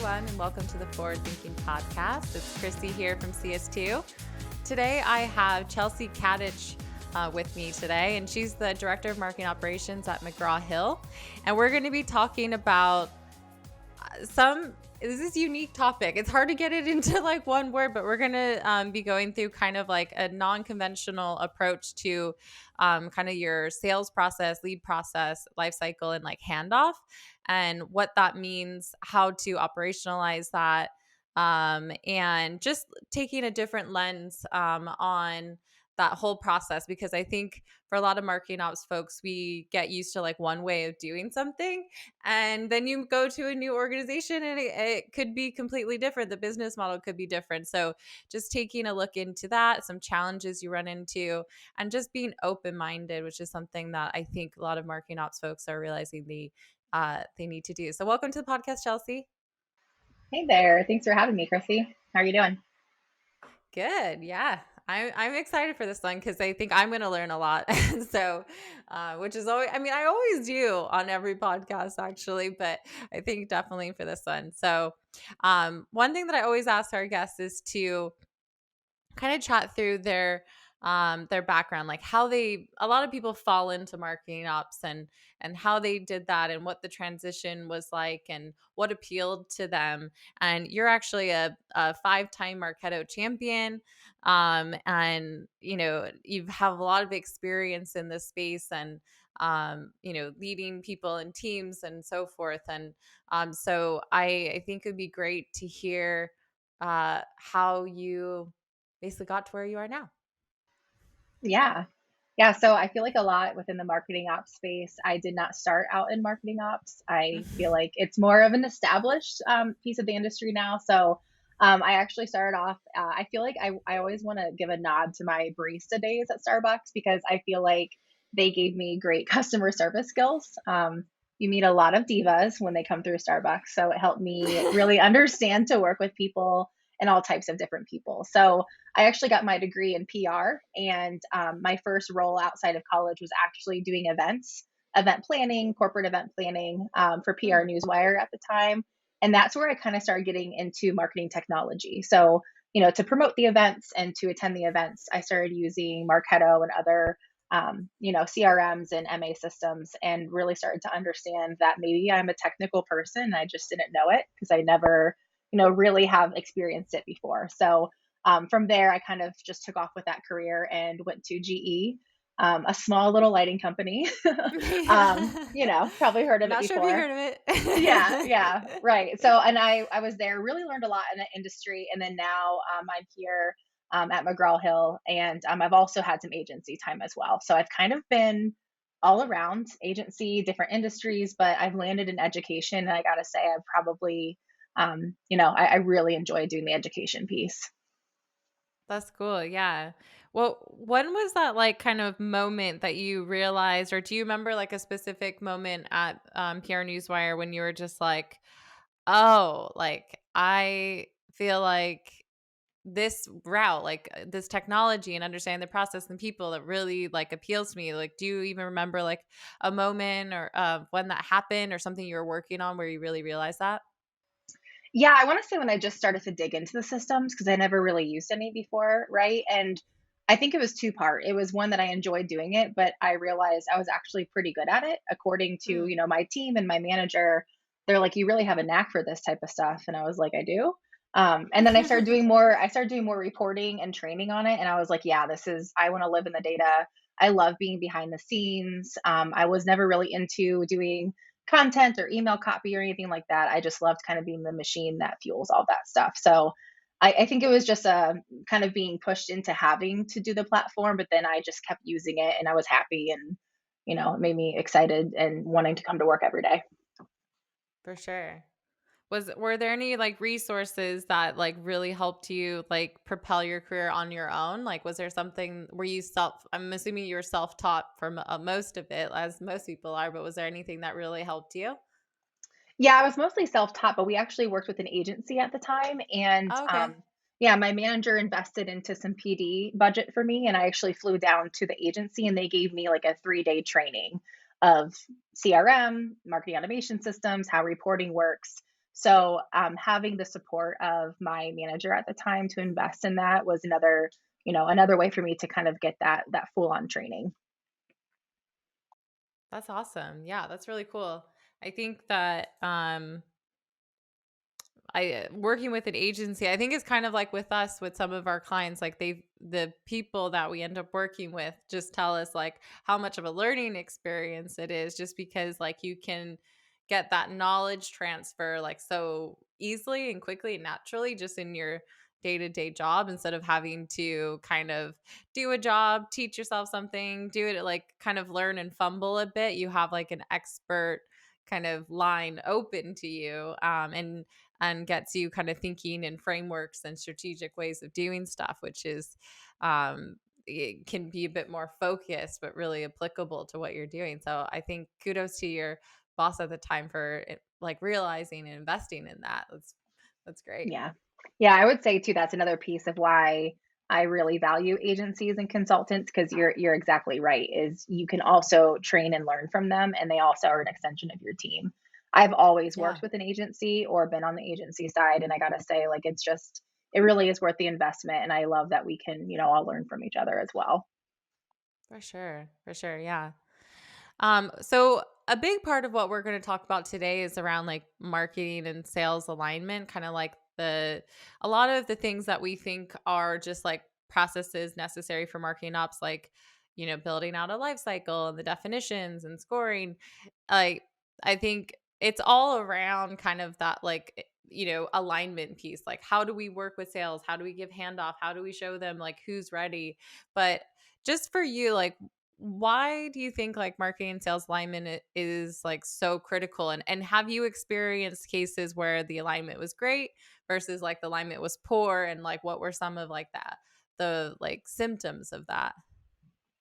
everyone, and welcome to the Forward Thinking Podcast. It's Chrissy here from CS2. Today, I have Chelsea Katich with me today, and she's the Director of Marketing Operations at McGraw Hill. And we're going to be talking about this is unique topic. It's hard to get it into like one word, but we're going to be going through kind of like a non-conventional approach to kind of your sales process, lead process, lifecycle, and like handoff, and what that means, how to operationalize that, and just taking a different lens on that whole process, because I think for a lot of marketing ops folks, we get used to like one way of doing something, and then you go to a new organization and it could be completely different. The business model could be different. So just taking a look into that, some challenges you run into, and just being open-minded, which is something that I think a lot of marketing ops folks are realizing they need to do. So welcome to the podcast, Chelsea. Hey there. Thanks for having me, Chrissy. How are you doing? Good. Yeah. I'm excited for this one because I think I'm going to learn a lot. So, which is always, I mean, I always do on every podcast actually, but I think definitely for this one. So, one thing that I always ask our guests is to kind of chat through their background, like how a lot of people fall into marketing ops, and how they did that, and what the transition was like, and what appealed to them. And you're actually a 5-time Marketo champion, and you have a lot of experience in this space, and leading people and teams and so forth. And so I think it would be great to hear how you basically got to where you are now. Yeah. Yeah. So I feel like a lot within the marketing ops space, I did not start out in marketing ops. I feel like it's more of an established piece of the industry now. So I actually started off, I feel like I always want to give a nod to my barista days at Starbucks because I feel like they gave me great customer service skills. You meet a lot of divas when they come through Starbucks. So it helped me really understand to work with people and all types of different people. So I actually got my degree in PR, and my first role outside of college was actually doing events, event planning, corporate event planning for PR Newswire at the time. And that's where I kind of started getting into marketing technology. So, to promote the events and to attend the events, I started using Marketo and other, CRMs and MA systems, and really started to understand that maybe I'm a technical person. I just didn't know it because I never, really have experienced it before. So from there, I kind of just took off with that career and went to GE, a small little lighting company. Probably heard of it Not sure if you before. heard of Yeah, it. yeah, right. So, and I was there, really learned a lot in the industry, and then now I'm here at McGraw Hill, and I've also had some agency time as well. So I've kind of been all around agency, different industries, but I've landed in education, and I gotta say, I've probably, I really enjoy doing the education piece. That's cool. Yeah. Well, when was that like kind of moment that you realized, or do you remember like a specific moment at PR Newswire when you were just like, oh, like I feel like this route, like this technology and understanding the process and people that really like appeals to me? Like, do you even remember like a moment or when that happened, or something you were working on where you really realized that? Yeah, I want to say when I just started to dig into the systems because I never really used any before, right? And I think it was two part. It was one that I enjoyed doing it, but I realized I was actually pretty good at it according to, Mm. my team and my manager. They're like, "You really have a knack for this type of stuff." And I was like, "I do." And then I started doing more reporting and training on it. And I was like, "Yeah, I want to live in the data. I love being behind the scenes." I was never really into doing content or email copy or anything like that. I just loved kind of being the machine that fuels all that stuff. So I think it was just kind of being pushed into having to do the platform, but then I just kept using it and I was happy, and it made me excited and wanting to come to work every day. For sure. Were there any like resources that like really helped you like propel your career on your own? Like, was there something where I'm assuming you were self-taught for most of it, as most people are, but was there anything that really helped you? Yeah, I was mostly self-taught, but we actually worked with an agency at the time, and Oh, okay. yeah, my manager invested into some PD budget for me, and I actually flew down to the agency, and they gave me like a 3-day training of CRM, marketing automation systems, how reporting works. So having the support of my manager at the time to invest in that was another, another way for me to kind of get that full on training. That's awesome. Yeah, that's really cool. I think that working with an agency, I think it's kind of like with us with some of our clients, like the people that we end up working with just tell us like how much of a learning experience it is, just because like you can get that knowledge transfer like so easily and quickly and naturally just in your day-to-day job, instead of having to kind of do a job, teach yourself something, do it like kind of learn and fumble a bit. You have like an expert kind of line open to you, and gets you kind of thinking in frameworks and strategic ways of doing stuff, which is it can be a bit more focused but really applicable to what you're doing. So I think kudos to your boss at the time for like realizing and investing in that. That's great. Yeah. Yeah, I would say too that's another piece of why I really value agencies and consultants, because you're exactly right, is you can also train and learn from them, and they also are an extension of your team. I've always Yeah, worked with an agency or been on the agency side, and I got to say like it really is worth the investment, and I love that we can, all learn from each other as well. for sure. For sure. Yeah. So a big part of what we're going to talk about today is around like marketing and sales alignment, kind of like a lot of the things that we think are just like processes necessary for marketing ops, like, building out a life cycle and the definitions and scoring. Like, I think it's all around kind of that, like, alignment piece. Like, how do we work with sales? How do we give handoff? How do we show them like who's ready? But just for you, like, why do you think like marketing and sales alignment is like so critical? And have you experienced cases where the alignment was great versus like the alignment was poor? And like, what were some of like the like symptoms of that?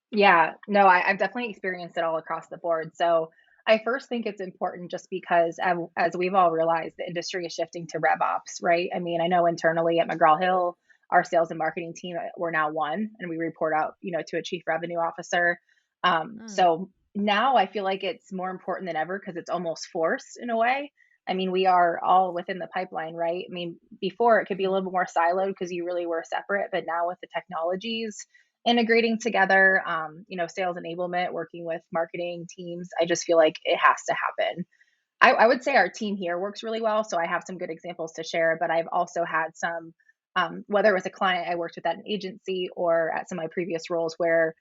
Yeah, no, I've definitely experienced it all across the board. So I first think it's important just because, as we've all realized, the industry is shifting to rev ops, right? I mean, I know internally at McGraw Hill, our sales and marketing team, we're now one, and we report out, to a chief revenue officer. Mm, So now I feel like it's more important than ever because it's almost forced in a way. I mean, we are all within the pipeline, right? I mean, before it could be a mhm. little bit more siloed because you really were separate, but now with the technologies integrating together, sales enablement, working with marketing teams, I just feel like it has to happen. I would say our team here works really well. So I have some good examples to share, but I've also had some, whether it was a client I worked with at an agency or at some of my previous roles, where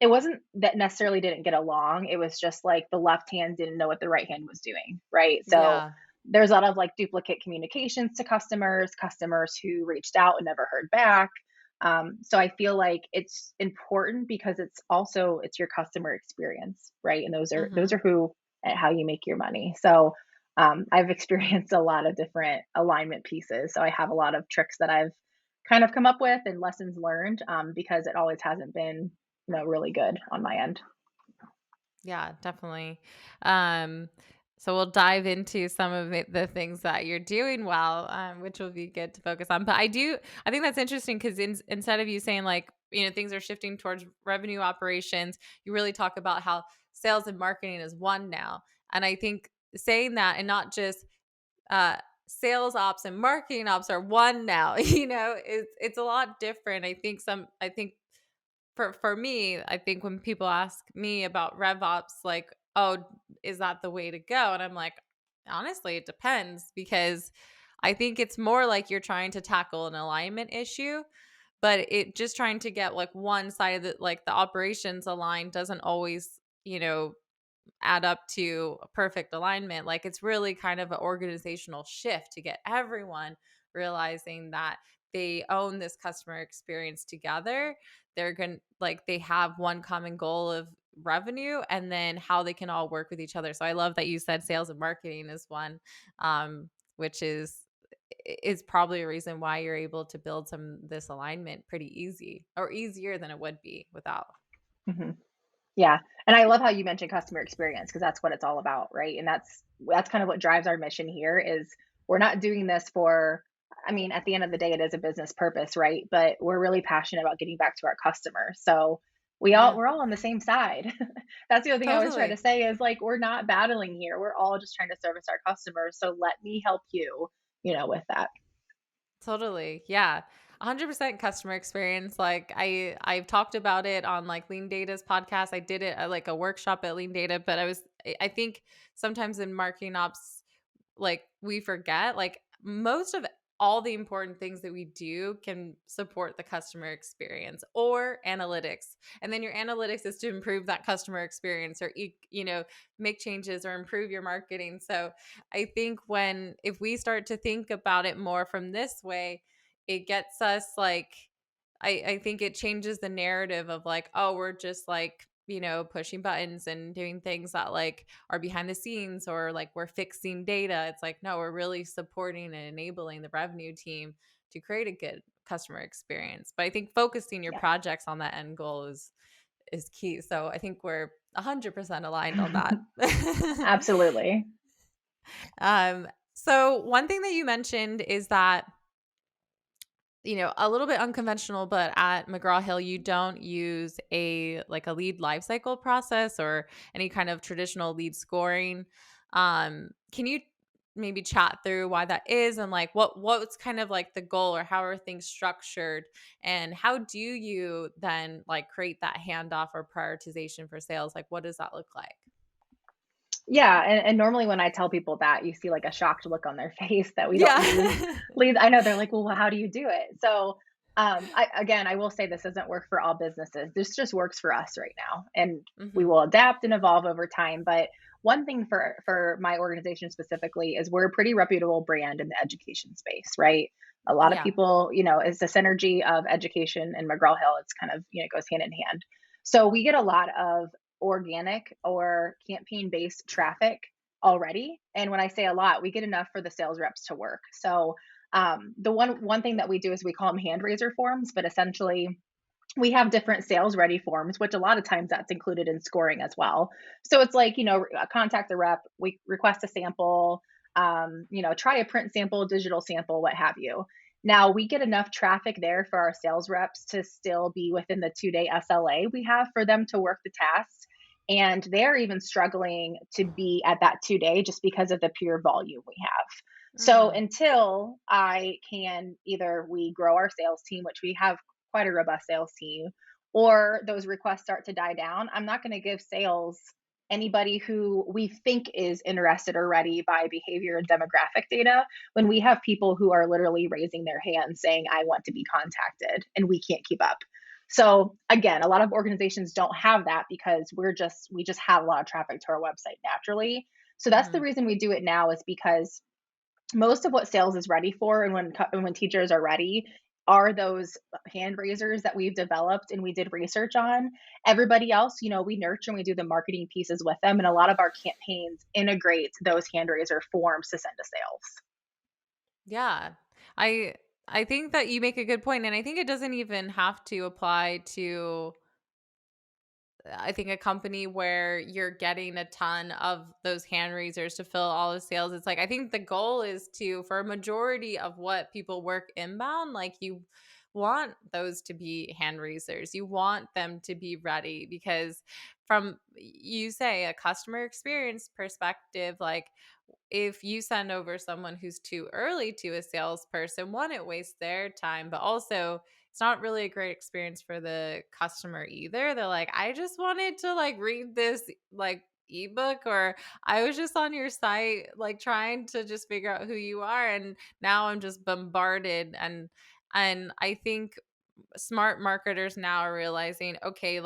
it wasn't that necessarily didn't get along. It was just like the left hand didn't know what the right hand was doing, right? So Yeah. there's a lot of like duplicate communications to customers who reached out and never heard back. So I feel like it's important because it's your customer experience, right? And those Hmm. are who and how you make your money. So I've experienced a lot of different alignment pieces. So I have a lot of tricks that I've kind of come up with and lessons learned, because it always hasn't been, really good on my end. Yeah, definitely. Um, so we'll dive into some of the things that you're doing well, which will be good to focus on. But I think that's interesting because instead of you saying like, things are shifting towards revenue operations, you really talk about how sales and marketing is one now. And I think saying that and not just uh, sales ops and marketing ops are one now, it's a lot different. I think for me, I think when people ask me about rev ops, like, oh, is that the way to go? And I'm like, honestly, it depends, because I think it's more like you're trying to tackle an alignment issue, but it just trying to get like one side of the operations aligned doesn't always, add up to a perfect alignment. Like, it's really kind of an organizational shift to get everyone realizing that they own this customer experience together. They're going to like they have one common goal of revenue, and then how they can all work with each other. So I love that you said sales and marketing is one, which is probably a reason why you're able to build some this alignment pretty easy, or easier than it would be without. Mhm. Yeah, and I love how you mentioned customer experience because that's what it's all about, right? And that's kind of what drives our mission here is we're not doing this for, I mean, at the end of the day, it is a business purpose, right? But we're really passionate about getting back to our customers. So Yeah, we're all on the same side. That's the other thing I always try to totally. say is like we're not battling here. We're all just trying to service our customers. So let me help you, with that. Totally. Yeah. 100% customer experience. Like I've talked about it on like Lean Data's podcast. I did it at like a workshop at Lean Data, but I think sometimes in marketing ops, like we forget like most of all the important things that we do can support the customer experience or analytics. And then your analytics is to improve that customer experience or make changes or improve your marketing. So I think when if we start to think about it more from this way, it gets us like I think it changes the narrative of like, oh, we're just like, pushing buttons and doing things that like are behind the scenes or like we're fixing data. It's like, no, we're really supporting and enabling the revenue team to create a good customer experience. But I think focusing your Yeah. projects on that end goal is key. So I think we're 100% aligned on that. Absolutely. So one thing that you mentioned is that a little bit unconventional, but at McGraw Hill, you don't use a lead lifecycle process or any kind of traditional lead scoring. Can you maybe chat through why that is and like what's kind of like the goal or how are things structured and how do you then like create that handoff or prioritization for sales? Like what does that look like? Yeah, and normally when I tell people that, you see like a shocked look on their face that we don't use Yeah. leads. I know they're like, "Well, how do you do it?" So, I will say this doesn't work for all businesses. This just works for us right now, and we Hmm. will adapt and evolve over time. But one thing for my organization specifically is we're a pretty reputable brand in the education space, right? A lot of Yeah. people, it's the synergy of education and McGraw Hill. It's kind of goes hand in hand. So we get a lot of organic or campaign based traffic already. And when I say a lot, we get enough for the sales reps to work. So the one thing that we do is we call them hand raiser forms, but essentially we have different sales ready forms, which a lot of times that's included in scoring as well. So it's like, contact the rep, we request a sample, try a print sample, digital sample, what have you. Now we get enough traffic there for our sales reps to still be within the 2-day SLA we have for them to work the tasks. And they're even struggling to be at that 2-day just because of the pure volume we have. So Mm, until I can either we grow our sales team, which we have quite a robust sales team, or those requests start to die down, I'm not going to give sales anybody who we think is interested or ready by behavior and demographic data when we have people who are literally raising their hands saying, I want to be contacted, and we can't keep up. So again, a lot of organizations don't have that because we just have a lot of traffic to our website naturally. So that's the mhm. reason we do it now is because most of what sales is ready for and when teachers are ready are those hand raisers that we've developed and we did research on. Everybody else, we nurture and we do the marketing pieces with them, and a lot of our campaigns integrate those hand raiser forms to send to sales. Yeah. I I think that you make a good point, and I think it doesn't even have to apply to I think a company where you're getting a ton of those hand raisers to fill all the sales. It's like I think the goal is to for a majority of what people work inbound, like you want those to be hand raisers. You want them to be ready because from you say a customer experience perspective, like if you send over someone who's too early to a salesperson, one, it wastes their time, but also it's not really a great experience for the customer either. They're like, I just wanted to like read this like ebook or I was just on your site like trying to just figure out who you are and now I'm just bombarded and I think smart marketers now are realizing, okay,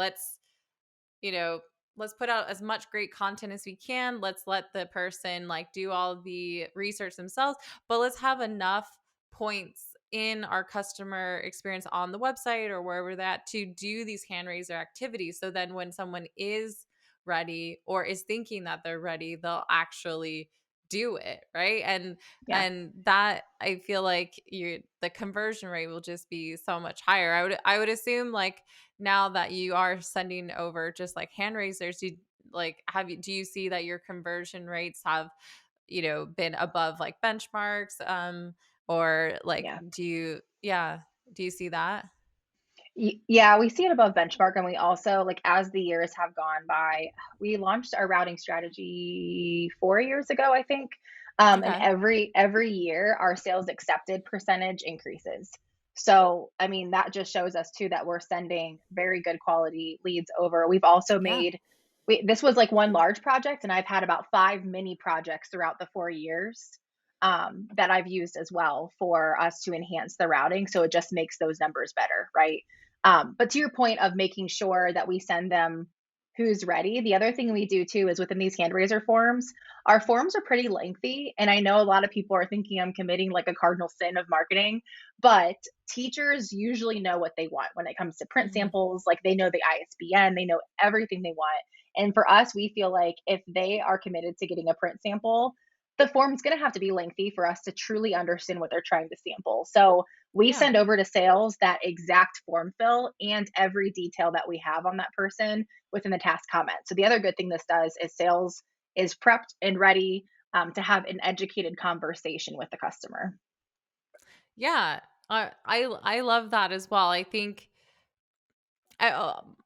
you know, let's put out as much great content as we can. Let's let the person like do all the research themselves, but let's have enough points in our customer experience on the website or wherever that to do these hand raiser activities. So then when someone is ready or is thinking that they're ready, they'll actually do it, right? Yeah. And that I feel like the conversion rate will just be so much higher. I would assume like now that you are sending over just like hand raisers, do you see that your conversion rates have, been above like benchmarks? Or like Yeah. do you see that? Yeah, we see it above benchmark, and we also, like, as the years have gone by, we launched our routing strategy 4 years ago, I think, and Okay. every year, our sales accepted percentage increases. So, I mean, that just shows us too that we're sending very good quality leads over. We've also Yeah. made we this was, like, one large project, and I've had about 5 mini projects throughout the 4 years, that I've used as well for us to enhance the routing, so it just makes those numbers better, right? But to your point of making sure that we send them who's ready, the other thing we do too is within these hand raiser forms, our forms are pretty lengthy. And I know a lot of people are thinking I'm committing like a cardinal sin of marketing, but teachers usually know what they want when it comes to print Mhm. samples. Like they know the ISBN, they know everything they want. And for us, we feel like if they are committed to getting a print sample, the form's going to have to be lengthy for us to truly understand what they're trying to sample. So we Yeah. send over to sales that exact form fill and every detail that we have on that person within the task comment. So the other good thing this does is sales is prepped and ready to have an educated conversation with the customer. Yeah. I love that as well. I think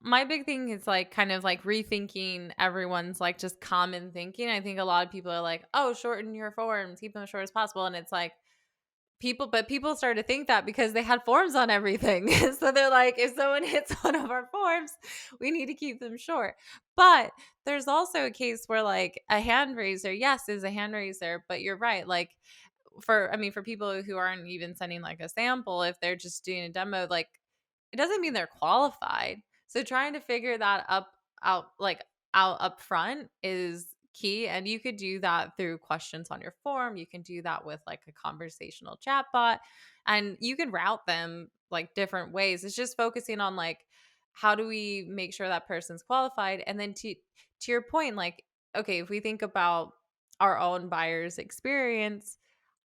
my big thing is like kind of like rethinking everyone's like just common thinking. I think a lot of people are like, "Oh, shorten your forms, keep them as short as possible." And it's like people started to think that because they had forms on everything. So they're like, if someone hits one of our forms, we need to keep them short. But there's also a case where like a hand raiser, yes, is a hand raiser, but you're right. Like for people who aren't even sending like a sample, if they're just doing a demo, like it doesn't mean they're qualified. So trying to figure that out up front is key, and you could do that through questions on your form. You can do that with like a conversational chatbot, and you can route them like different ways. It's just focusing on like how do we make sure that person's qualified, and then to your point, like okay, if we think about our own buyer's experience,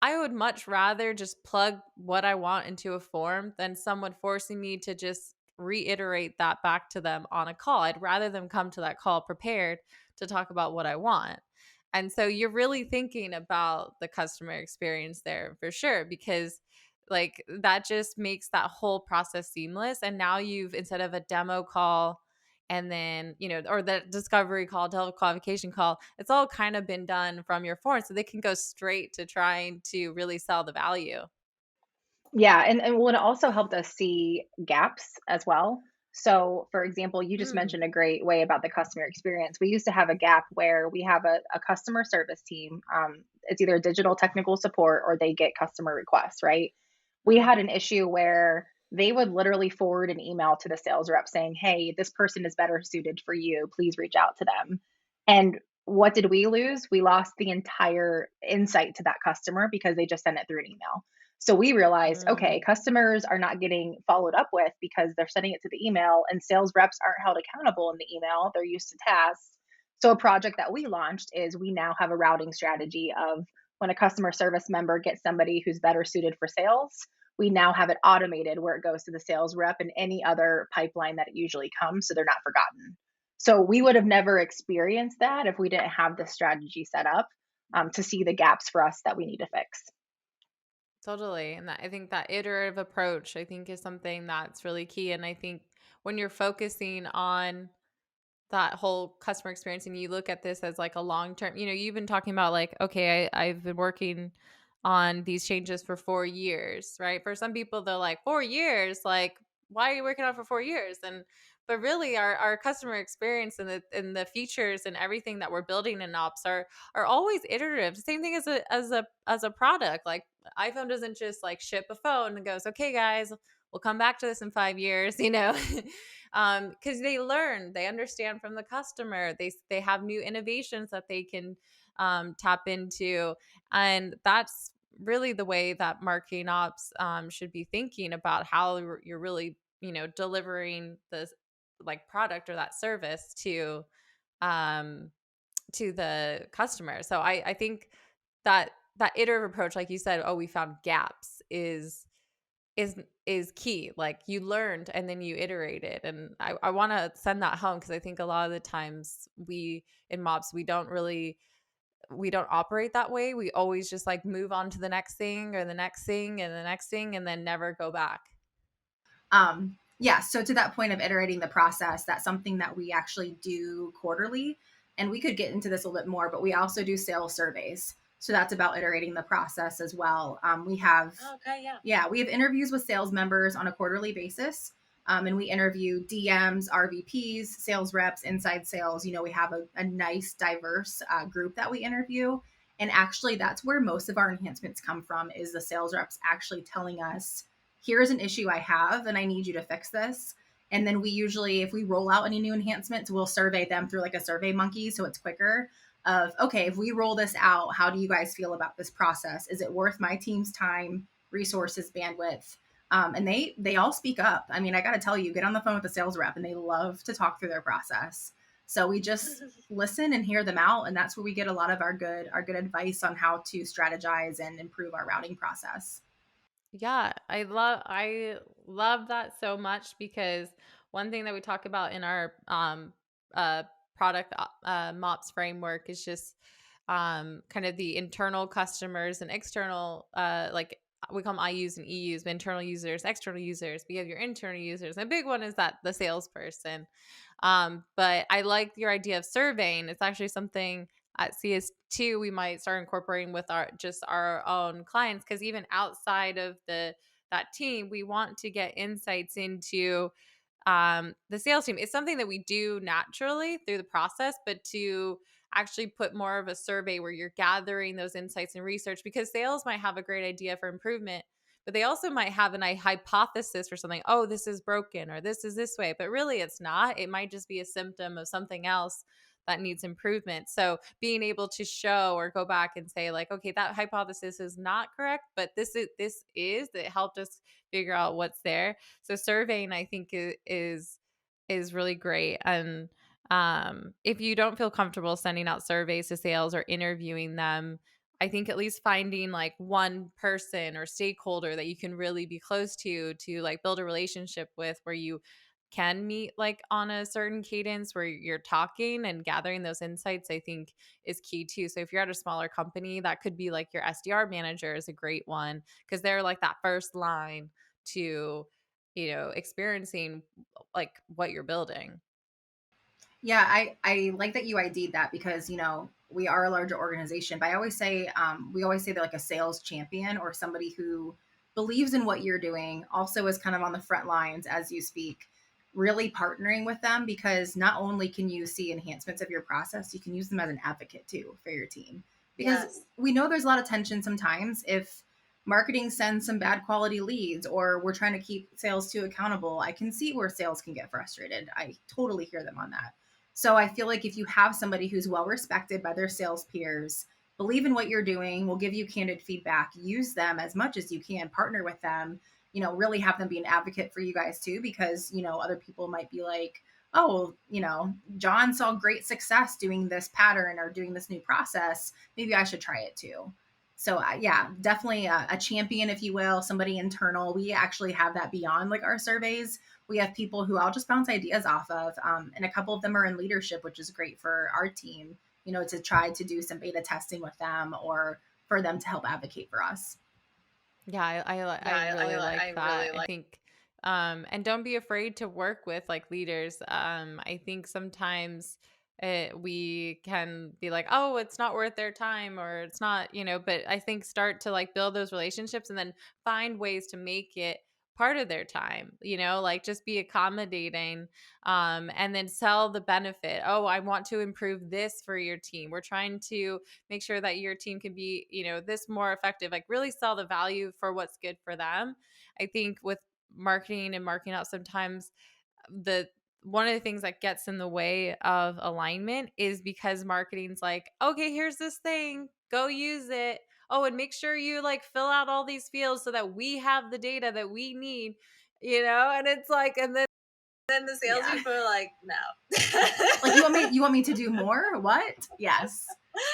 I would much rather just plug what I want into a form than someone forcing me to just reiterate that back to them on a call. I'd rather them come to that call prepared to talk about what I want. And so you're really thinking about the customer experience there for sure, because like that just makes that whole process seamless. And now you've, instead of a demo call and then, or the discovery call, telequalification call, it's all kind of been done from your phone. So they can go straight to trying to really sell the value. Yeah, and what also helped us see gaps as well. So, for example, you just Mm, mentioned a great way about the customer experience. We used to have a gap where we have a customer service team. It's either digital technical support or they get customer requests, right? We mm, had an issue where they would literally forward an email to the sales rep saying, "Hey, this person is better suited for you. Please reach out to them." And what did we lose? We lost the entire insight to that customer because they just sent it through an email. So we realized, okay, mm. customers are not getting followed up with because they're sending it to the email, and sales reps aren't held accountable in the email. They're used to tasks. So a project that we launched is we now have a routing strategy of when a customer service member gets somebody who's better suited for sales, we now have it automated where it goes to the sales rep and any other pipeline that it usually comes so they're not forgotten. So we would have never experienced that if we didn't have this strategy set up to see the gaps for us that we need to fix. Totally. And I think that iterative approach, I think, is something that's really key. And I think when you're focusing on that whole customer experience and you look at this as like a long term, you've been talking about like, okay, I've been working on these changes for 4 years, right? For some people, they're like, 4 years, like, why are you working on it for 4 years? And but really our customer experience and the features and everything that we're building in ops are always iterative. Same thing as a product. Like iPhone doesn't just like ship a phone and goes, okay, guys, we'll come back to this in 5 years, because they learn, they understand from the customer, they have new innovations that they can tap into, and that's really the way that marketing ops should be thinking about how you're really delivering this like product or that service um to the customer. So I think that iterative approach, like you said, oh, we found gaps, is is key. Like you learned and then you iterated. And I want to send that home because I think a lot of the times we in mobs we don't operate that way. We always just like move on to the next thing or the next thing and the next thing and then never go back. Yeah, so to that point of iterating the process, that's something that we actually do quarterly. And we could get into this a little bit more, but we also do sales surveys. So that's about iterating the process as well. We have, okay, yeah, we have interviews with sales members on a quarterly basis. And we interview DMs, RVPs, sales reps, inside sales. We have a nice, diverse group that we interview. And actually, that's where most of our enhancements come from, is the sales reps actually telling us, here's an issue I have and I need you to fix this. And then we usually, if we roll out any new enhancements, we'll survey them through like a survey monkey. So it's quicker of, okay, if we roll this out, how do you guys feel about this process? Is it worth my team's time, resources, bandwidth? And they all speak up. I mean, I got to tell you, get on the phone with the sales rep and they love to talk through their process. So we just listen and hear them out. And that's where we get a lot of our good advice on how to strategize and improve our routing process. Yeah, I love that so much because one thing that we talk about in our product MOPS framework is just kind of the internal customers and external like we call them IUs and EUs, but internal users, external users. We have your internal users. And a big one is that the salesperson. But I like your idea of surveying. It's actually something at CS2 we might start incorporating with our own clients, because even outside of that team, we want to get insights into the sales team. It's something that we do naturally through the process, but to actually put more of a survey where you're gathering those insights and research, because sales might have a great idea for improvement, but they also might have a hypothesis for something. Oh, this is broken, or this is this way, but really it's not. It might just be a symptom of something else that needs improvement. So being able to show or go back and say like, okay, that hypothesis is not correct, but this is it helped us figure out what's there. So surveying, I think, is really great. And if you don't feel comfortable sending out surveys to sales or interviewing them, I think at least finding like one person or stakeholder that you can really be close to like build a relationship with, where you can meet like on a certain cadence where you're talking and gathering those insights, I think is key too. So if you're at a smaller company, that could be like your SDR manager is a great one, because they're like that first line to, experiencing like what you're building. Yeah, I like that you ID'd that, because we are a larger organization. But I always say, we always say that like a sales champion, or somebody who believes in what you're doing, also is kind of on the front lines as you speak, really partnering with them, because not only can you see enhancements of your process, you can use them as an advocate too for your team. Because yes, we know there's a lot of tension sometimes if marketing sends some bad quality leads, or we're trying to keep sales too accountable. I can see where sales can get frustrated. I totally hear them on that. So I feel like if you have somebody who's well respected by their sales peers, believe in what you're doing, will give you candid feedback, use them as much as you can, partner with them, really have them be an advocate for you guys too, because, other people might be like, oh, John saw great success doing this pattern or doing this new process. Maybe I should try it too. So yeah, definitely a champion, if you will, somebody internal. We actually have that beyond like our surveys. We have people who I'll just bounce ideas off of, and a couple of them are in leadership, which is great for our team, to try to do some beta testing with them, or for them to help advocate for us. Yeah, I really like that. I think and don't be afraid to work with like leaders. I think sometimes we can be like, "Oh, it's not worth their time," or it's not, but I think start to like build those relationships and then find ways to make it part of their time, like just be accommodating, and then sell the benefit. Oh, I want to improve this for your team. We're trying to make sure that your team can be, this more effective. Like really sell the value for what's good for them. I think with marketing and marketing out, sometimes the one of the things that gets in the way of alignment is because marketing's like, okay, here's this thing, go use it. Oh, and make sure you like fill out all these fields so that we have the data that we need, and it's like, and then the salespeople are like, no. Like, you want me to do more? What? Yes.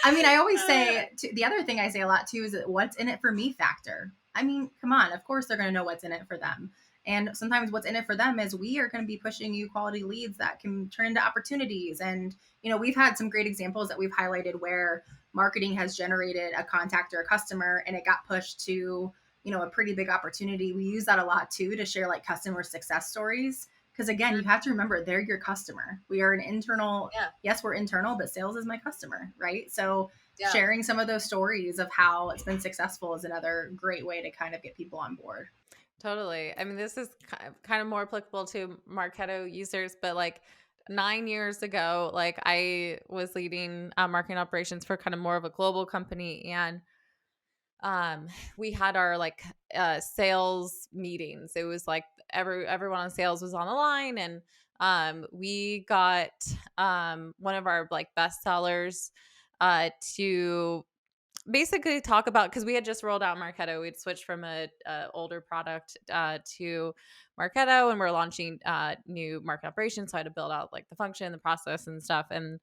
I mean, I always say the other thing I say a lot too is that what's in it for me factor. I mean, come on, of course they're going to know what's in it for them. And sometimes what's in it for them is we are going to be pushing you quality leads that can turn into opportunities. And, we've had some great examples that we've highlighted where marketing has generated a contact or a customer and it got pushed to, a pretty big opportunity. We use that a lot too to share like customer success stories. Because again, you have to remember they're your customer. We are an internal, Yeah. yes, we're internal, but sales is my customer, right? So Yeah. sharing some of those stories of how it's been successful is another great way to kind of get people on board. Totally. I mean, this is kind of more applicable to Marketo users, but like 9 years ago, like I was leading marketing operations for kind of more of a global company, and um we had our like sales meetings. It was like everyone on sales was on the line, and we got one of our like best sellers to basically talk about, because we had just rolled out Marketo. We'd switched from a older product to Marketo, and we're launching new market operations. So I had to build out like the function, the process, and stuff. And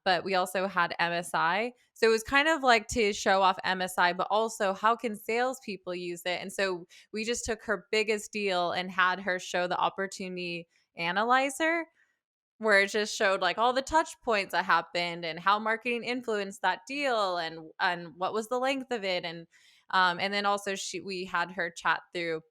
but we also had MSI, so it was kind of like to show off MSI, but also how can salespeople use it. And so we just took her biggest deal and had her show the opportunity analyzer, where it just showed like all the touch points that happened and how marketing influenced that deal, and what was the length of it, and then also we had her chat through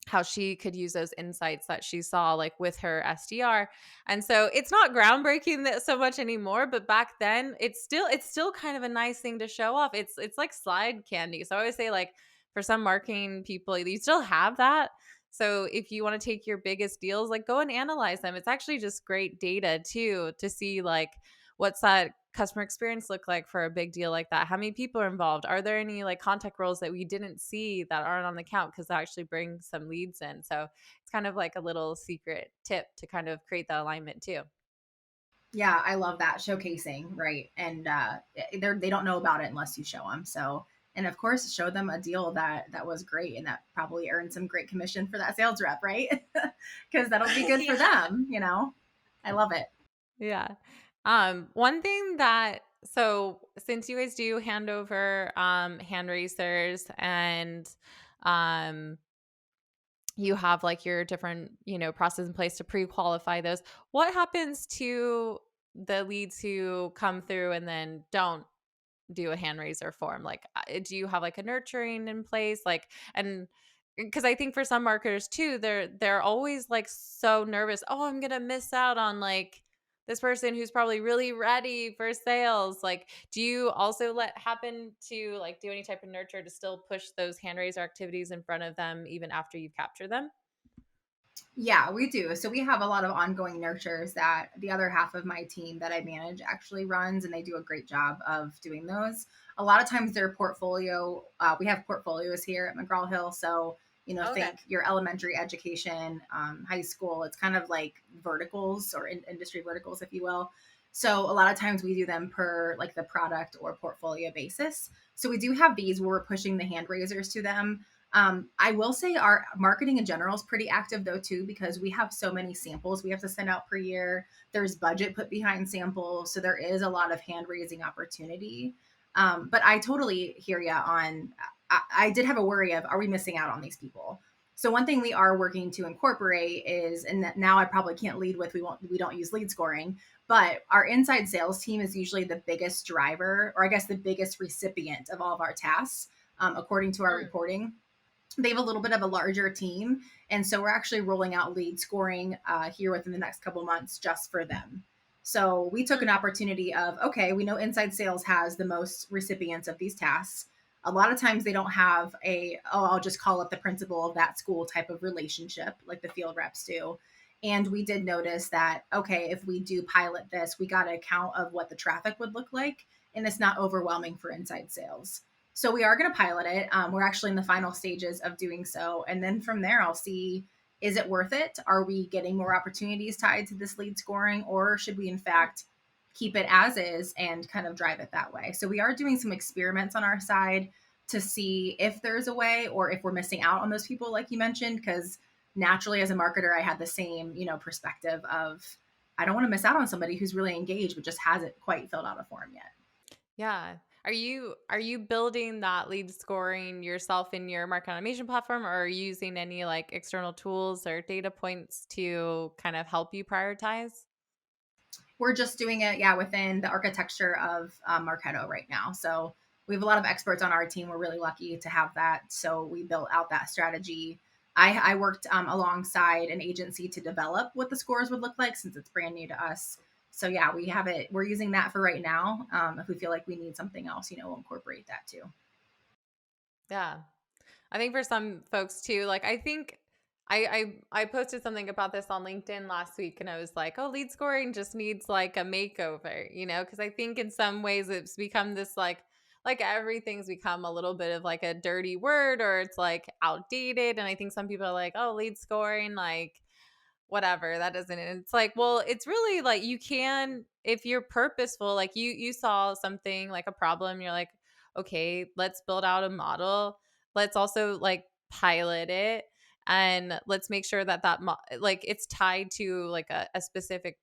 how she could use those insights that she saw like with her SDR. And so it's not groundbreaking that so much anymore, but back then it's still kind of a nice thing to show off. It's like slide candy. So I always say, like, for some marketing people, you still have that. So if you want to take your biggest deals, like, go and analyze them. It's actually just great data too, to see like what's that customer experience look like for a big deal like that. How many people are involved? Are there any like contact roles that we didn't see that aren't on the account, because that actually brings some leads in? So it's kind of like a little secret tip to kind of create that alignment too. Yeah, I love that showcasing, right? And they don't know about it unless you show them. So, and of course, show them a deal that was great and that probably earned some great commission for that sales rep, right? Because that'll be good for Yeah. them. I love it. Yeah. One thing that, so since you guys do hand over hand racers, and um you have like your different, process in place to pre-qualify those, what happens to the leads who come through and then don't do a hand raiser form? Like, do you have like a nurturing in place, like, and because I think for some marketers too, they're always like so nervous, oh, I'm gonna miss out on like this person who's probably really ready for sales. Like, do you also let happen to like do any type of nurture to still push those hand raiser activities in front of them even after you've captured them? Yeah, we do. So we have a lot of ongoing nurtures that the other half of my team that I manage actually runs, and they do a great job of doing those. A lot of times their portfolio, we have portfolios here at McGraw Hill. So, Okay. think your elementary education, high school, it's kind of like verticals or industry verticals, if you will. So a lot of times we do them per like the product or portfolio basis. So we do have these where we're pushing the hand raisers to them. I will say our marketing in general is pretty active though too, because we have so many samples we have to send out per year. There's budget put behind samples, so there is a lot of hand raising opportunity. But I totally hear you on. I did have a worry of, are we missing out on these people? So one thing we are working to incorporate is, and that now I probably can't lead with, we don't use lead scoring, but our inside sales team is usually the biggest driver, or I guess the biggest recipient of all of our tasks, according to our Mm. reporting. They have a little bit of a larger team, and so we're actually rolling out lead scoring here within the next couple months just for them. So we took an opportunity of, okay, we know inside sales has the most recipients of these tasks. A lot of times they don't have I'll just call up the principal of that school type of relationship like the field reps do. And we did notice that, okay, if we do pilot this, we got a count of what the traffic would look like, and it's not overwhelming for inside sales. So we are going to pilot it. We're actually in the final stages of doing so. And then from there, I'll see, is it worth it? Are we getting more opportunities tied to this lead scoring? Or should we, in fact, keep it as is and kind of drive it that way? So we are doing some experiments on our side to see if there's a way or if we're missing out on those people, like you mentioned, because naturally as a marketer, I had the same, perspective of, I don't want to miss out on somebody who's really engaged, but just hasn't quite filled out a form yet. Yeah. Are you building that lead scoring yourself in your market automation platform, or are you using any like external tools or data points to kind of help you prioritize? We're just doing it, yeah, within the architecture of Marketo right now. So we have a lot of experts on our team. We're really lucky to have that. So we built out that strategy. I worked alongside an agency to develop what the scores would look like, since it's brand new to us. So yeah, we have it. We're using that for right now. If we feel like we need something else, we'll incorporate that too. Yeah. I think for some folks too, like I think I posted something about this on LinkedIn last week, and I was like, oh, lead scoring just needs like a makeover, because I think in some ways it's become this like everything's become a little bit of like a dirty word, or it's like outdated. And I think some people are like, oh, lead scoring, like whatever, that doesn't, and it's like, well, it's really like you can, if you're purposeful, like you saw something like a problem, you're like, okay, let's build out a model, let's also like pilot it, and let's make sure that like it's tied to like a specific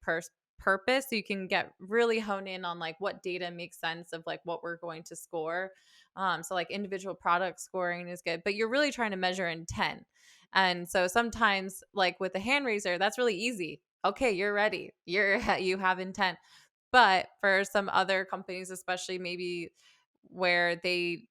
purpose, so you can get really hone in on like what data makes sense of like what we're going to score. So like individual product scoring is good, but you're really trying to measure intent. And so sometimes like with the hand raiser, that's really easy. Okay, you're ready. You have intent. But for some other companies, especially maybe where they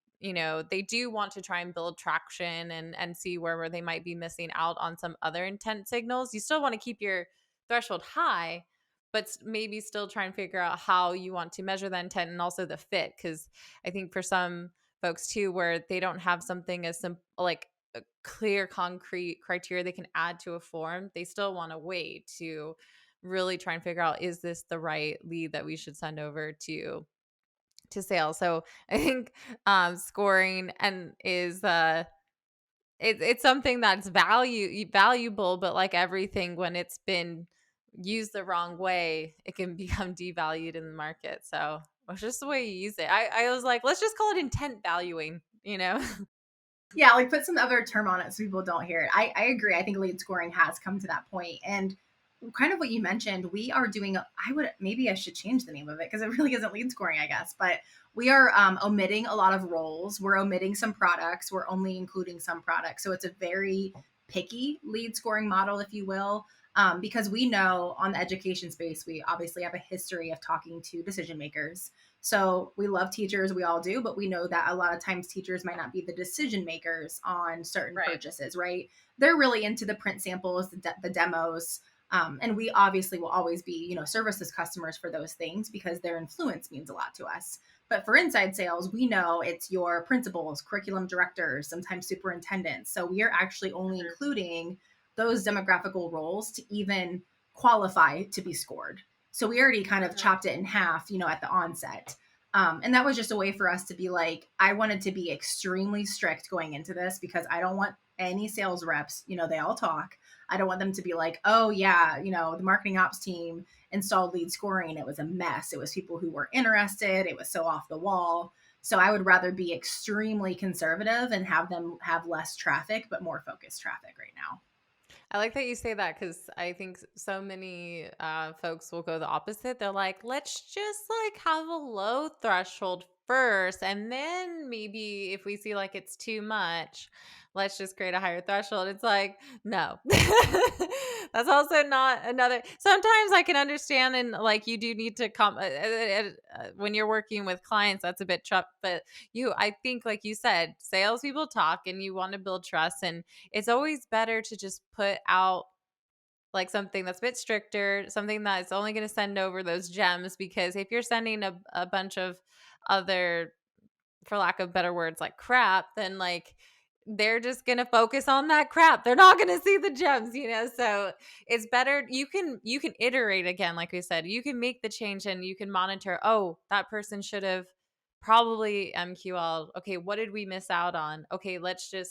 do want to try and build traction and see where they might be missing out on some other intent signals, you still want to keep your threshold high, but maybe still try and figure out how you want to measure the intent and also the fit. Because I think for some folks too, where they don't have something as simple like a clear concrete criteria they can add to a form, they still want to wait to really try and figure out, is this the right lead that we should send over to sales. So I think scoring and is it's something that's valuable, but like everything, when it's been used the wrong way, it can become devalued in the market. So it's just the way you use it. I was like, let's just call it intent valuing. Yeah, like put some other term on it so people don't hear it. I agree. I think lead scoring has come to that point. And kind of what you mentioned, we are doing, maybe I should change the name of it because it really isn't lead scoring, I guess. But we are omitting a lot of roles. We're omitting some products. We're only including some products. So it's a very picky lead scoring model, if you will. Because we know on the education space, we obviously have a history of talking to decision makers. So we love teachers, we all do, but we know that a lot of times teachers might not be the decision makers on certain Right. purchases, right? They're really into the print samples, the demos. And we obviously will always be, services customers for those things because their influence means a lot to us. But for inside sales, we know it's your principals, curriculum directors, sometimes superintendents. So we are actually only including those demographical roles to even qualify to be scored. So we already kind of chopped it in half, at the onset. And that was just a way for us to be like, I wanted to be extremely strict going into this because I don't want any sales reps, they all talk. I don't want them to be like, oh yeah, the marketing ops team installed lead scoring. It was a mess. It was people who were interested. It was so off the wall. So I would rather be extremely conservative and have them have less traffic, but more focused traffic right now. I like that you say that, because I think so many folks will go the opposite. They're like, let's just like have a low threshold first, and then maybe if we see like it's too much, let's just create a higher threshold. It's like, no. That's also not another. Sometimes I can understand, and like you do need to come when you're working with clients, that's a bit tough. But I think, like you said, salespeople talk, and you want to build trust, and it's always better to just put out like something that's a bit stricter, something that's only going to send over those gems. Because if you're sending a bunch of other, for lack of better words, like crap, then like they're just going to focus on that crap. They're not going to see the gems. So it's better. You can iterate again. Like we said, you can make the change and you can monitor, oh, that person should have probably MQL. Okay, what did we miss out on? Okay, let's change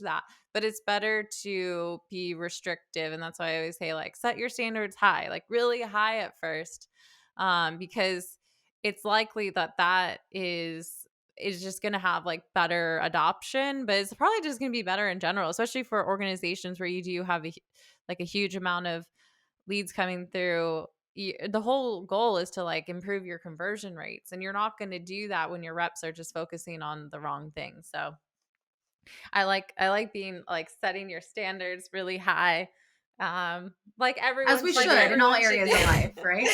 that. But it's better to be restrictive. And that's why I always say, like, set your standards high, like really high at first. Because it's likely that is just going to have like better adoption, but it's probably just going to be better in general, especially for organizations where you do have a huge amount of leads coming through. The whole goal is to like improve your conversion rates, and you're not going to do that when your reps are just focusing on the wrong thing. So I like being like setting your standards really high. Like everyone As we should, should in all everyone should areas do. of life, right?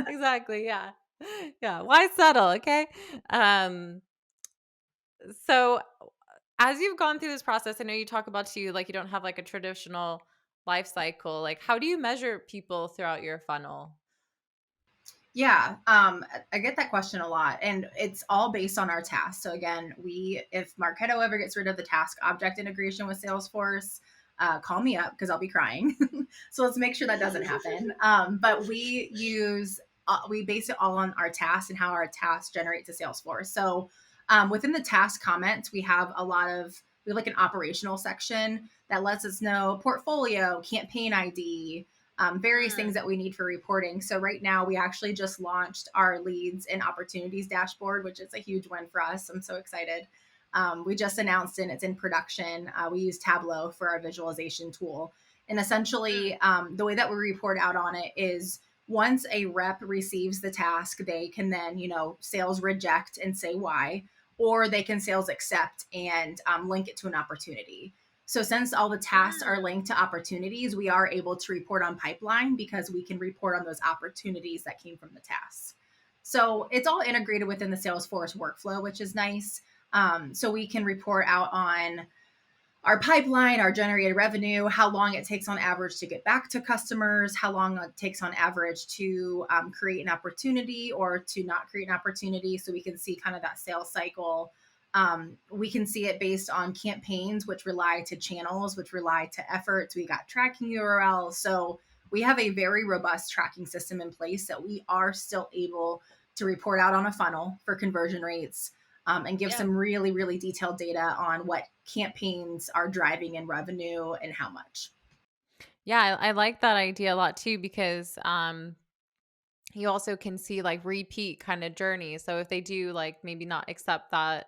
Exactly. Yeah. Yeah, why settle, okay? Um, so as you've gone through this process, I know you talk about too, like you don't have like a traditional life cycle. Like, how do you measure people throughout your funnel? Yeah, I get that question a lot, and it's all based on our task. So again, if Marketo ever gets rid of the task object integration with Salesforce, call me up because I'll be crying. So let's make sure that doesn't happen. But we base it all on our tasks and how our tasks generate to Salesforce. So within the task comments, we have like an operational section that lets us know portfolio, campaign ID, various things Mm, that we need for reporting. So right now we actually just launched our leads and opportunities dashboard, which is a huge win for us. I'm so excited. We just announced it. It's in production. We use Tableau for our visualization tool. And essentially, the way that we report out on it is once a rep receives the task, they can then, sales reject and say why, or they can sales accept and link it to an opportunity. So since all the tasks are mm. linked to opportunities, we are able to report on pipeline because we can report on those opportunities that came from the tasks. So it's all integrated within the Salesforce workflow, which is nice. So we can report out on our pipeline, our generated revenue, how long it takes on average to get back to customers, how long it takes on average to create an opportunity or to not create an opportunity. So we can see kind of that sales cycle. We can see it based on campaigns, which rely to channels, which rely to efforts. We got tracking URLs. So we have a very robust tracking system in place that we are still able to report out on a funnel for conversion rates, and give Yeah. some really, really detailed data on what campaigns are driving in revenue and how much. Yeah, I like that idea a lot too because you also can see like repeat kind of journeys. So if they do like maybe not accept that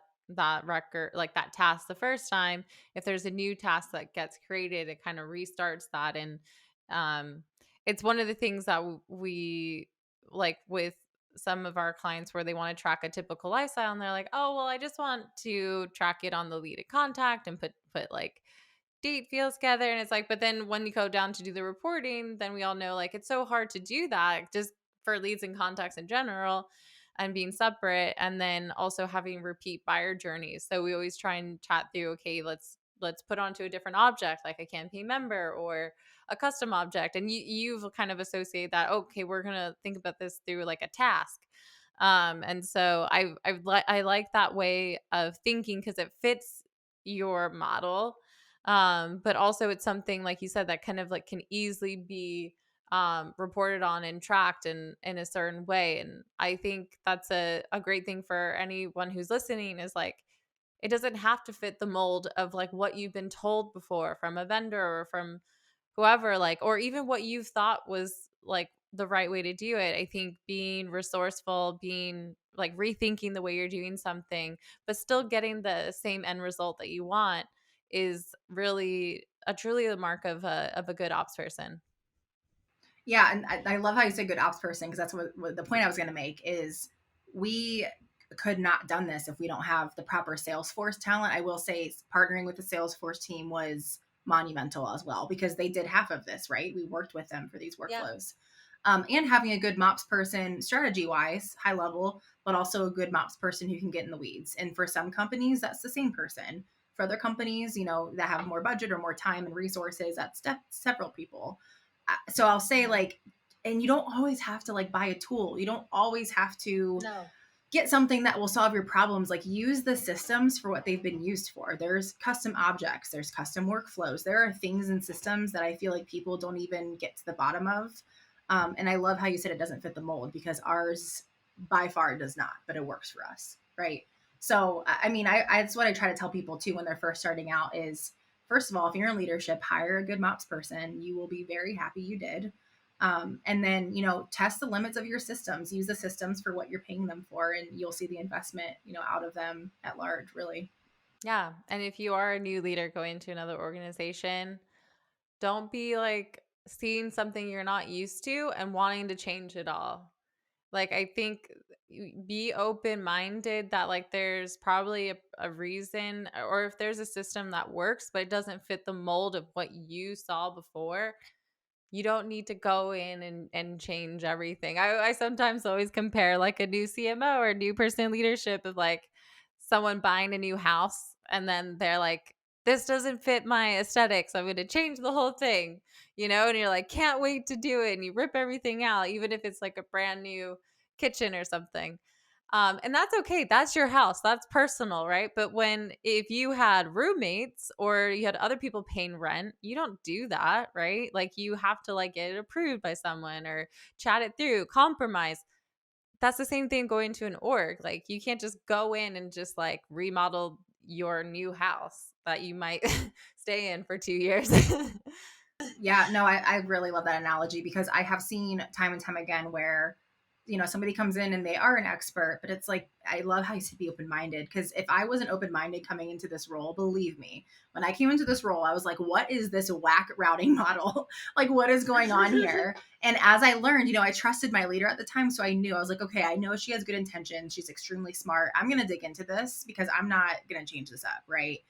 record like that task the first time, if there's a new task that gets created, it kind of restarts that. And um it's one of the things that we like with some of our clients where they want to track a typical lifestyle and they're like, oh well, I just want to track it on the lead to contact and put like date feels together. And it's like, but then when you go down to do the reporting, then we all know like it's so hard to do that just for leads and contacts in general and being separate, and then also having repeat buyer journeys. So we always try and chat through, okay, let's put onto a different object like a campaign member or a custom object. And you've kind of associated that, okay, we're gonna think about this through like a task. And so I like that way of thinking because it fits your model, but also it's something like you said that kind of like can easily be reported on and tracked in a certain way. And I think that's a great thing for anyone who's listening is like it doesn't have to fit the mold of like what you've been told before from a vendor or from whoever, like, or even what you thought was like the right way to do it. I think being resourceful, being like rethinking the way you're doing something, but still getting the same end result that you want is really a truly the mark of a good ops person. Yeah, and I love how you say good ops person because that's what the point I was going to make is we could not done this if we don't have the proper Salesforce talent. I will say partnering with the Salesforce team was monumental as well because they did half of this, right? We worked with them for these Yeah. workflows. And having a good MOPS person strategy wise, high level, but also a good MOPS person who can get in the weeds. And for some companies, that's the same person. For other companies, that have more budget or more time and resources, that's several people. So I'll say like, and you don't always have to like buy a tool. You don't always have to No. get something that will solve your problems. Like use the systems for what they've been used for. There's custom objects, there's custom workflows. There are things and systems that I feel like people don't even get to the bottom of. And I love how you said it doesn't fit the mold because ours by far does not, but it works for us. Right. So, I mean, that's what I try to tell people too when they're first starting out is first of all, if you're in leadership, hire a good MOPS person. You will be very happy you did. And then, test the limits of your systems, use the systems for what you're paying them for, and you'll see the investment, out of them at large, really. Yeah. And if you are a new leader going to another organization, don't be like seeing something you're not used to and wanting to change it all. Like, I think be open minded that like there's probably a reason, or if there's a system that works, but it doesn't fit the mold of what you saw before, You don't need to go in and change everything. I sometimes always compare like a new CMO or a new person in leadership of like someone buying a new house and then they're like, this doesn't fit my aesthetics. I'm going to change the whole thing, and you're like, can't wait to do it. And you rip everything out, even if it's like a brand new kitchen or something. And that's okay. That's your house. That's personal, right? But if you had roommates or you had other people paying rent, you don't do that, right? Like you have to like get it approved by someone or chat it through, compromise. That's the same thing going to an org. Like you can't just go in and just like remodel your new house that you might stay in for 2 years. Yeah, no, I really love that analogy because I have seen time and time again where, somebody comes in and they are an expert, but it's like, I love how you said be open minded. Because if I wasn't open minded coming into this role, believe me, when I came into this role, I was like, what is this whack routing model? Like, what is going on here? And as I learned, I trusted my leader at the time. So I knew, I was like, okay, I know she has good intentions. She's extremely smart. I'm going to dig into this because I'm not going to change this up. Right.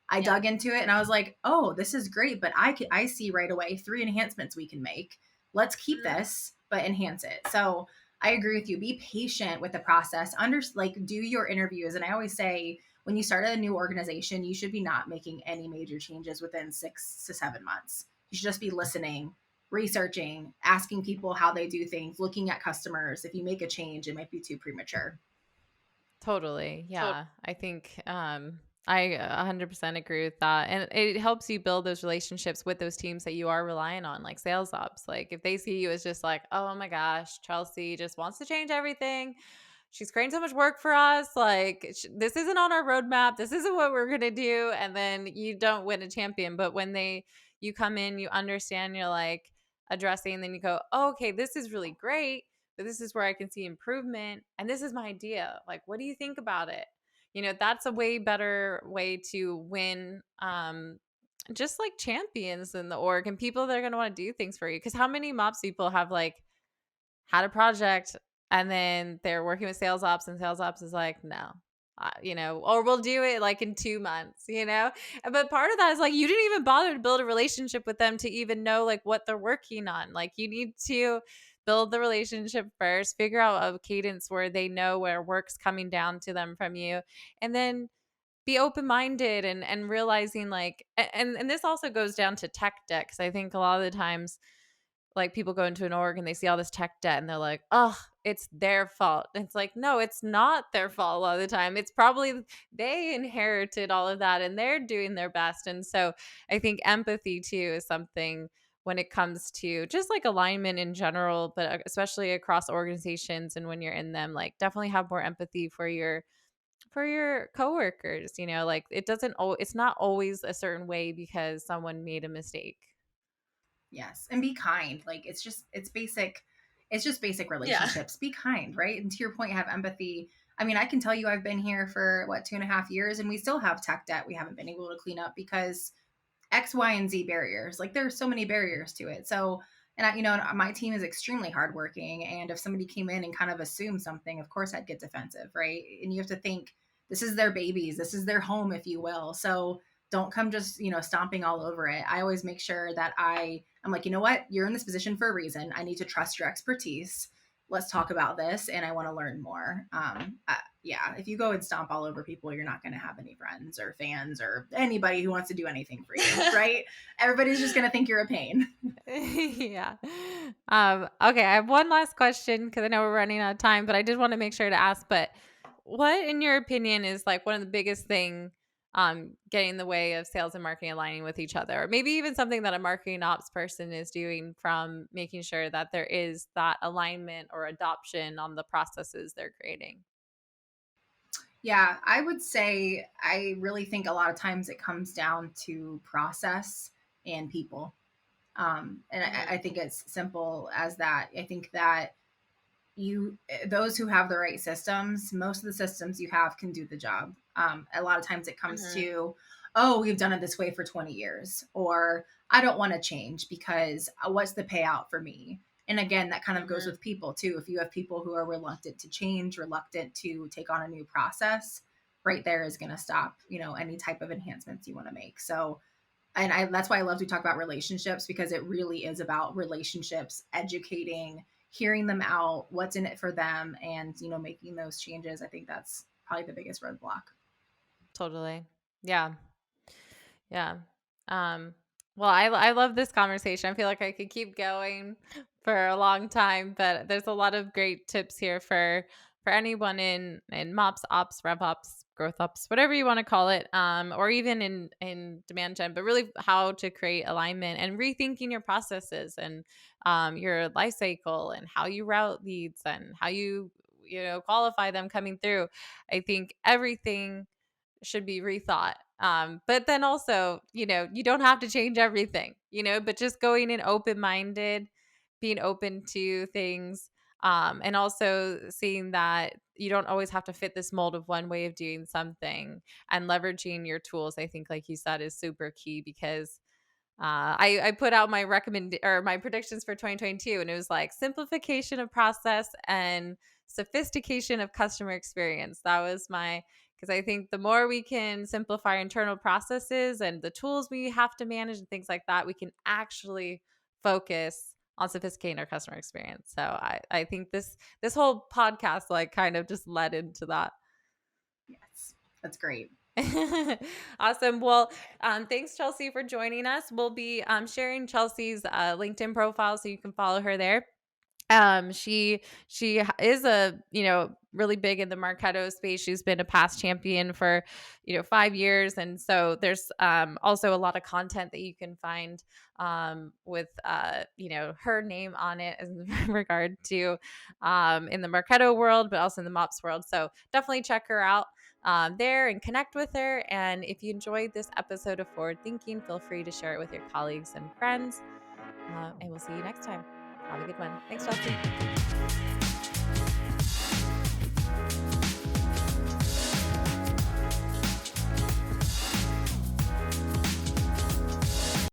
I dug into it and I was like, oh, this is great. But I see right away 3 enhancements we can make. Let's keep this, but enhance it. So I agree with you. Be patient with the process. Do your interviews. And I always say, when you start a new organization, you should be not making any major changes within 6 to 7 months. You should just be listening, researching, asking people how they do things, looking at customers. If you make a change, it might be too premature. Totally. Yeah. I think I 100% agree with that. And it helps you build those relationships with those teams that you are relying on, like sales ops. Like if they see you as just like, oh my gosh, Chelsea just wants to change everything. She's creating so much work for us. Like this isn't on our roadmap. This isn't what we're going to do. And then you don't win a champion. But when you come in, you understand, you're like addressing, and then you go, oh, okay, this is really great, but this is where I can see improvement. And this is my idea. Like, what do you think about it? That's a way better way to win just like champions in the org and people that are going to want to do things for you. Because how many MOPS people have like had a project and then they're working with sales ops and sales ops is like, no, or we'll do it like in 2 months. But part of that is like, you didn't even bother to build a relationship with them to even know like what they're working on. Like you need to build the relationship first, figure out a cadence where they know where work's coming down to them from you, and then be open-minded and realizing like, and this also goes down to tech debt. Because I think a lot of the times like people go into an org and they see all this tech debt and they're like, oh, it's their fault. And it's like, no, it's not their fault a lot of the time. It's probably they inherited all of that and they're doing their best. And so I think empathy too is something when it comes to just like alignment in general, but especially across organizations and when you're in them, like definitely have more empathy for your coworkers. Like it's not always a certain way because someone made a mistake. Yes. And be kind. Like it's just basic relationships. Be kind, right? And to your point, have empathy. I mean, I can tell you I've been here for 2.5 years and we still have tech debt we haven't been able to clean up because X, Y, and Z barriers. Like there's so many barriers to it. So, and my team is extremely hardworking. And if somebody came in and kind of assumed something, of course I'd get defensive, right? And you have to think this is their babies, this is their home, if you will. So don't come just stomping all over it. I always make sure that I'm like, you know what, you're in this position for a reason. I need to trust your expertise. Let's talk about this, and I want to learn more. Yeah, if you go and stomp all over people, you're not going to have any friends or fans or anybody who wants to do anything for you, right? Everybody's just going to think you're a pain. Yeah. Okay, I have one last question because I know we're running out of time, but I did want to make sure to ask. But what, in your opinion, is like one of the biggest thing getting in the way of sales and marketing aligning with each other, or maybe even something that a marketing ops person is doing from making sure that there is that alignment or adoption on the processes they're creating? Yeah, I would say I really think a lot of times it comes down to process and people. And I think it's simple as that. I think that those who have the right systems, most of the systems you have can do the job. A lot of times it comes to, oh, we've done it this way for 20 years, or I don't want to change because what's the payout for me? And again, that kind of goes with people too. If you have people who are reluctant to change, reluctant to take on a new process, right there is going to stop, any type of enhancements you want to make. So that's why I love to talk about relationships, because it really is about relationships, educating, hearing them out, what's in it for them, and making those changes. I think that's probably the biggest roadblock. Totally. Yeah. Yeah. Um, well, I love this conversation. I feel like I could keep going for a long time, but there's a lot of great tips here for anyone in MOPS, Ops, Rev Ops, Growth Ops, whatever you want to call it, or even in demand gen, but really how to create alignment and rethinking your processes and your life cycle and how you route leads and how you qualify them coming through. I think everything should be rethought. But then also, you don't have to change everything, but just going in open minded, being open to things, and also seeing that you don't always have to fit this mold of one way of doing something and leveraging your tools. I think, like you said, is super key because I put out my my predictions for 2022, and it was like simplification of process and sophistication of customer experience. That was my because I think the more we can simplify our internal processes and the tools we have to manage and things like that, we can actually focus on sophisticating our customer experience. So I think this whole podcast like kind of just led into that. Yes, that's great. Awesome. Well, thanks, Chelsea, for joining us. We'll be sharing Chelsea's LinkedIn profile so you can follow her there. She is a really big in the Marketo space. She's been a past champion for 5 years, and so there's also a lot of content that you can find with her name on it in regard to in the Marketo world, but also in the MOPS world. So definitely check her out there and connect with her. And if you enjoyed this episode of Forward Thinking, feel free to share it with your colleagues and friends. And we'll see you next time. Have a good one. Thanks, Chelsea.